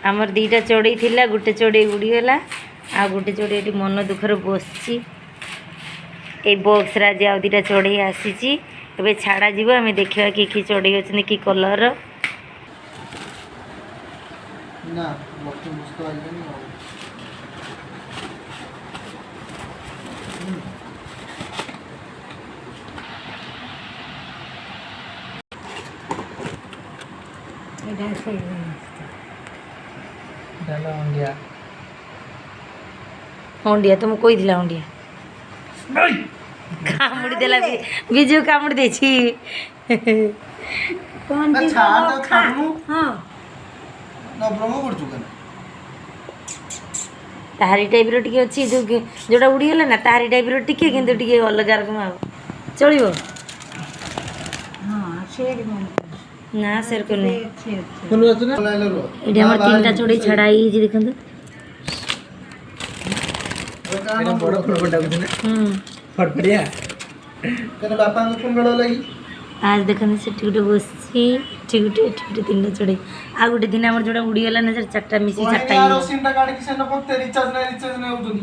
आमर दीटा चढ़ई थिला गोटे चढ़ई उड़ीगला आ गोटे चढ़ई ये मन दुखर बसची ए बॉक्स आज आउ दीटा चढ़ई आसी ए छाड़ा जीव आम देखा कि चढ़ई अच्छे कि कलर ना मस्त मस्त आइलनी डाला अंडिया हंडिया तुम कोई दिला हंडिया कामुड़ी देला बिजू कामुड़ी देछि कौन जी हां ना ब्रह्म पड़ चुका ना तारी टाइप रो टिके अछि जोटा उड़ी गेला ना तारी टाइप रो टिके किंतु टिके अलग रकम चलिबो हां शेर मन ना शेर को नहीं कोन अछि ना लाइलो रो एडी हमर तीनटा चोड़ी छड़ाई जी देखंतु एना बड़ फड़फड़ा बुझने फड़फड़िया कने बापा को कोन गलो लगी आज देखंतु से टिकटे बसछि टिकटे तीनटा चोड़ी आ गोटे दिन हमर जोटा उड़ी गेला ना चारटा मिसी चारटा यार सिमटा गाड़ी की से न पत्ते रिचार्ज नहीं होउतनी